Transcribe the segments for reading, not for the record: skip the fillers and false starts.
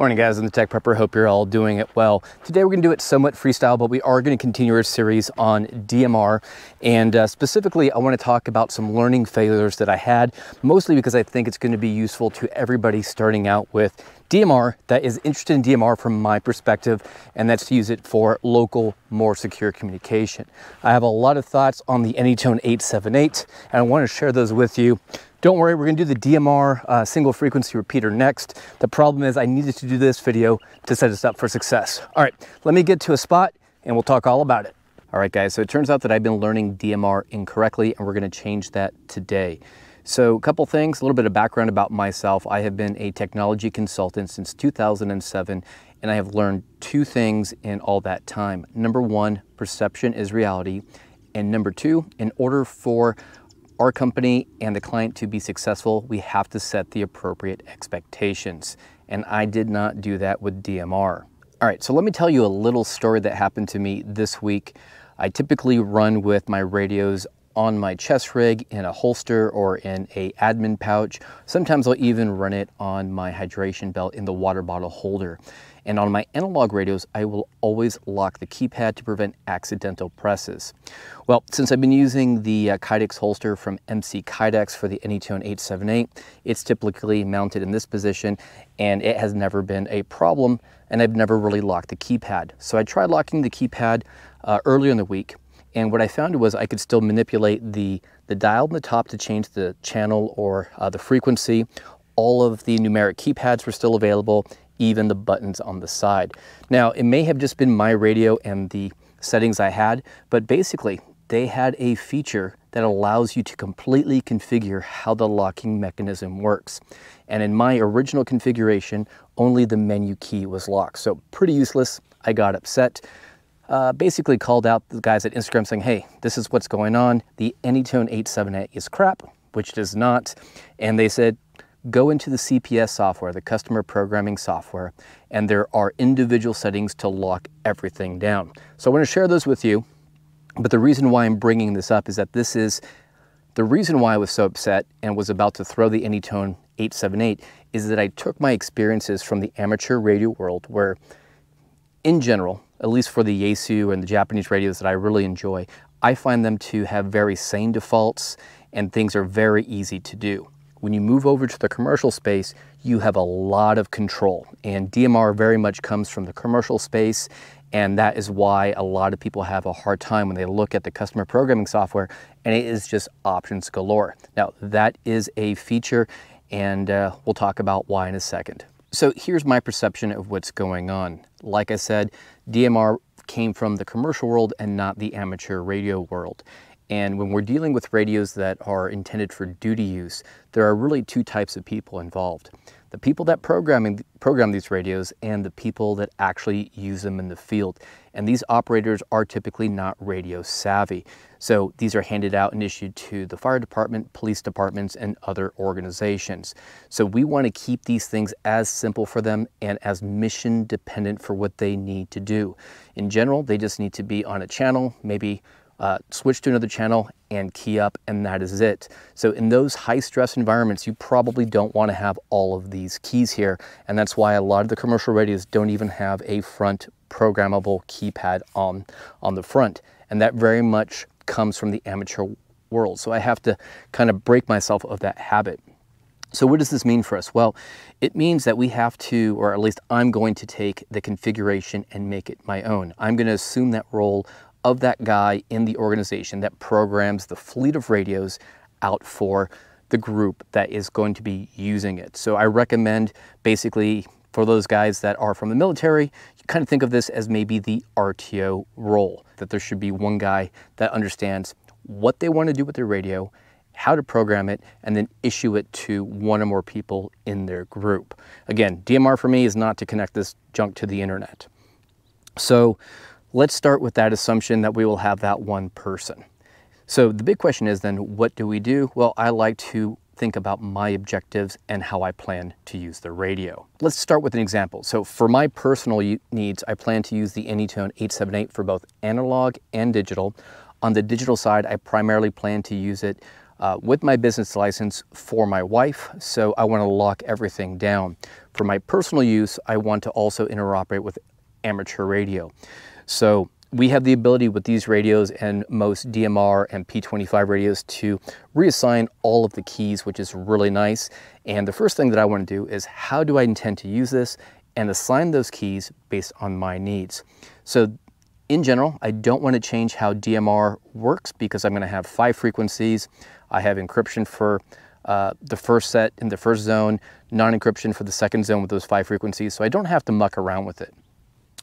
Morning guys, I'm the Tech Prepper. Hope you're all doing it well. Today we're going to do it somewhat freestyle, but we are going to continue our series on DMR. And specifically, I want to talk about some learning failures that I had, mostly because I think it's going to be useful to everybody starting out with DMR that is interested in DMR from my perspective, and that's to use it for local, more secure communication. I have a lot of thoughts on the Anytone 878, and I want to share those with you. Don't worry, we're going to do the DMR single frequency repeater next. The problem is I needed to do this video to set us up for success. All right, let me get to a spot and we'll talk all about it. All right, guys, so it turns out that I've been learning DMR incorrectly, and we're going to change that today. So a couple things, a little bit of background about myself. I have been a technology consultant since 2007, and I have learned two things in all that time. Number one, perception is reality. And number two, in order for our company and the client to be successful, we have to set the appropriate expectations. And I did not do that with DMR. All right, so let me tell you a little story that happened to me this week. I typically run with my radios on my chest rig, in a holster, or in a admin pouch. Sometimes I'll even run it on my hydration belt in the water bottle holder. And on my analog radios, I will always lock the keypad to prevent accidental presses. Well, since I've been using the Kydex holster from MC Kydex for the Anytone 878, it's typically mounted in this position, and it has never been a problem, and I've never really locked the keypad. So I tried locking the keypad earlier in the week, and what I found was I could still manipulate the dial on the top to change the channel or the frequency. All of the numeric keypads were still available, even the buttons on the side. Now, it may have just been my radio and the settings I had, but basically they had a feature that allows you to completely configure how the locking mechanism works. And in my original configuration, only the menu key was locked. So pretty useless. I got upset. Basically called out the guys at Instagram saying, hey, this is what's going on. The Anytone 878 is crap, which it is not. And they said, go into the CPS software, the customer programming software, and there are individual settings to lock everything down. So I want to share those with you, but the reason why I'm bringing this up is that this is the reason why I was so upset and was about to throw the Anytone 878 is that I took my experiences from the amateur radio world where, in general, at least for the Yaesu and the Japanese radios that I really enjoy, I find them to have very sane defaults and things are very easy to do. When you move over to the commercial space, you have a lot of control, and DMR very much comes from the commercial space, and that is why a lot of people have a hard time when they look at the customer programming software, and it is just options galore. Now, that is a feature, and we'll talk about why in a second. So here's my perception of what's going on. Like I said, DMR came from the commercial world and not the amateur radio world. And when we're dealing with radios that are intended for duty use, there are really two types of people involved. The people that program these radios and the people that actually use them in the field. And these operators are typically not radio savvy. So these are handed out and issued to the fire department, police departments, and other organizations. So we want to keep these things as simple for them and as mission dependent for what they need to do. In general, they just need to be on a channel, maybe switch to another channel and key up, and that is it. So in those high stress environments, you probably don't want to have all of these keys here, and that's why a lot of the commercial radios don't even have a front programmable keypad on the front, and that very much comes from the amateur world. So I have to kind of break myself of that habit. So what does this mean for us? Well, it means that we have to, or at least I'm going to take the configuration and make it my own. I'm going to assume that role of that guy in the organization that programs the fleet of radios out for the group that is going to be using it. So I recommend basically for those guys that are from the military, you kind of think of this as maybe the RTO role, that there should be one guy that understands what they want to do with their radio, how to program it, and then issue it to one or more people in their group. Again, DMR for me is not to connect this junk to the internet. So let's start with that assumption that we will have that one person. So the big question is then, what do we do? Well, I like to think about my objectives and how I plan to use the radio. Let's start with an example. So for my personal needs, I plan to use the Anytone 878 for both analog and digital. On the digital side, I primarily plan to use it with my business license for my wife, so I want to lock everything down. For my personal use, I want to also interoperate with amateur radio. So we have the ability with these radios and most DMR and P25 radios to reassign all of the keys, which is really nice. And the first thing that I want to do is, how do I intend to use this, and assign those keys based on my needs. So in general, I don't want to change how DMR works because I'm going to have 5 frequencies. I have encryption for the first set in the first zone, non-encryption for the second zone with those 5 frequencies, so I don't have to muck around with it.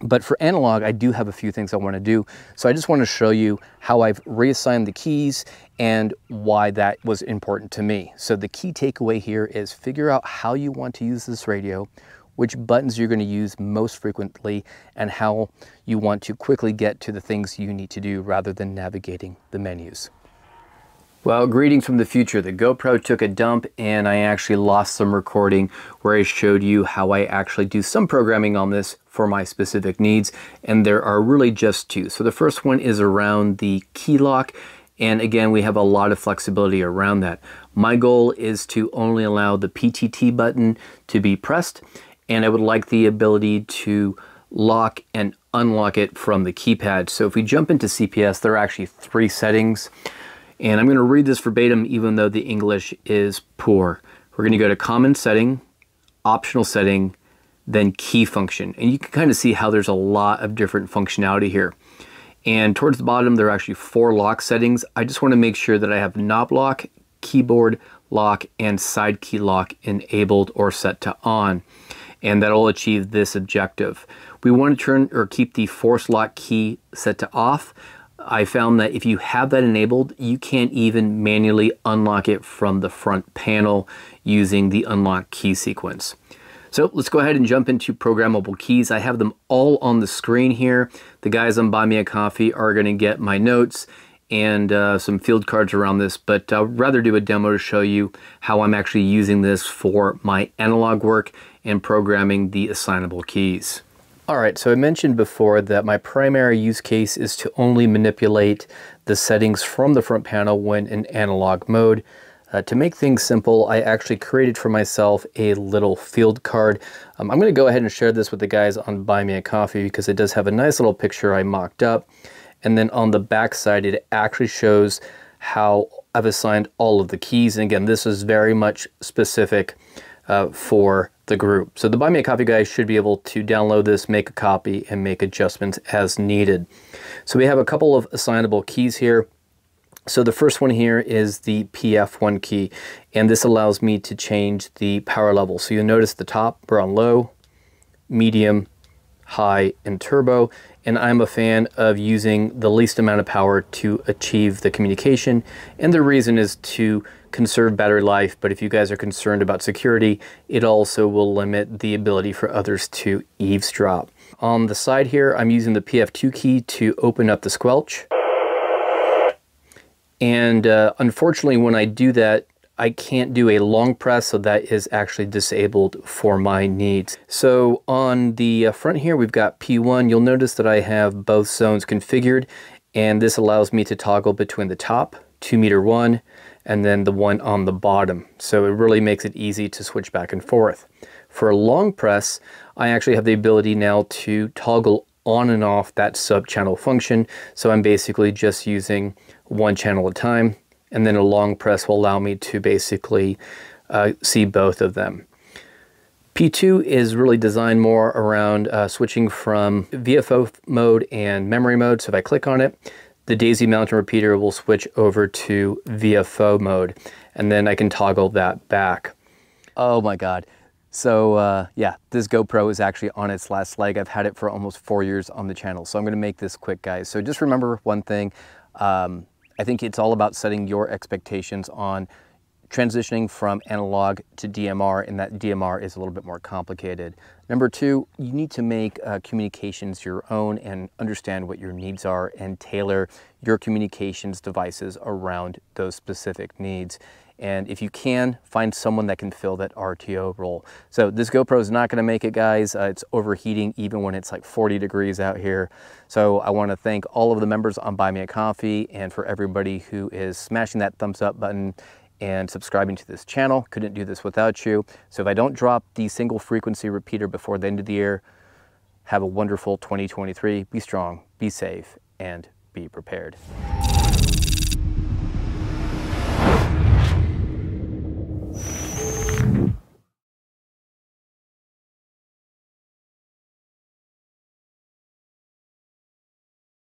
But for analog, I do have a few things I want to do. So I just want to show you how I've reassigned the keys and why that was important to me. So the key takeaway here is figure out how you want to use this radio, which buttons you're going to use most frequently, and how you want to quickly get to the things you need to do rather than navigating the menus. Well, greetings from the future. The GoPro took a dump and I actually lost some recording where I showed you how I actually do some programming on this for my specific needs, and there are really just 2. So the first one is around the key lock, and again, we have a lot of flexibility around that. My goal is to only allow the PTT button to be pressed, and I would like the ability to lock and unlock it from the keypad. So if we jump into CPS, there are actually 3 settings, and I'm going to read this verbatim even though the English is poor. We're going to go to common setting, optional setting, then key function, and you can kind of see how there's a lot of different functionality here. And towards the bottom, there are actually 4 lock settings. I just want to make sure that I have knob lock, keyboard lock, and side key lock enabled or set to on, and that'll achieve this objective. We want to turn or keep the force lock key set to off. I found that if you have that enabled, you can't even manually unlock it from the front panel using the unlock key sequence. So let's go ahead and jump into programmable keys. I have them all on the screen here. The guys on Buy Me a Coffee are going to get my notes and some field cards around this, but I'll rather do a demo to show you how I'm actually using this for my analog work and programming the assignable keys. All right, so I mentioned before that my primary use case is to only manipulate the settings from the front panel when in analog mode. To make things simple, I actually created for myself a little field card. I'm going to go ahead and share this with the guys on Buy Me a Coffee because it does have a nice little picture I mocked up. And then on the back side, it actually shows how I've assigned all of the keys. And again, this is very much specific for the group. So the Buy Me a Coffee guys should be able to download this, make a copy, and make adjustments as needed. So we have a couple of assignable keys here. So the first one here is the PF1 key, and this allows me to change the power level. So you'll notice the top, we're on low, medium, high, and turbo, and I'm a fan of using the least amount of power to achieve the communication, and the reason is to conserve battery life, but if you guys are concerned about security, it also will limit the ability for others to eavesdrop. On the side here, I'm using the PF2 key to open up the squelch. And unfortunately, when I do that, I can't do a long press, so that is actually disabled for my needs. So on the front here, we've got P1. You'll notice that I have both zones configured, and this allows me to toggle between the top, 2-meter one, and then the one on the bottom. So it really makes it easy to switch back and forth. For a long press, I actually have the ability now to toggle on and off that sub-channel function. So I'm basically just using one channel at a time, and then a long press will allow me to basically see both of them. P2 is really designed more around switching from VFO mode and memory mode. So if I click on it, the daisy mountain repeater will switch over to VFO mode, and then I can toggle that back. Oh my God. So yeah, this GoPro is actually on its last leg. I've had it for almost 4 years on the channel, so I'm gonna make this quick, guys. So just remember one thing, I think it's all about setting your expectations on transitioning from analog to DMR, and that DMR is a little bit more complicated. Number 2, you need to make communications your own and understand what your needs are and tailor your communications devices around those specific needs. And if you can, find someone that can fill that RTO role. So this GoPro is not gonna make it, guys. It's overheating even when it's like 40 degrees out here. So I wanna thank all of the members on Buy Me a Coffee, and for everybody who is smashing that thumbs up button and subscribing to this channel. Couldn't do this without you. So if I don't drop the single frequency repeater before the end of the year, have a wonderful 2023. Be strong, be safe, and be prepared.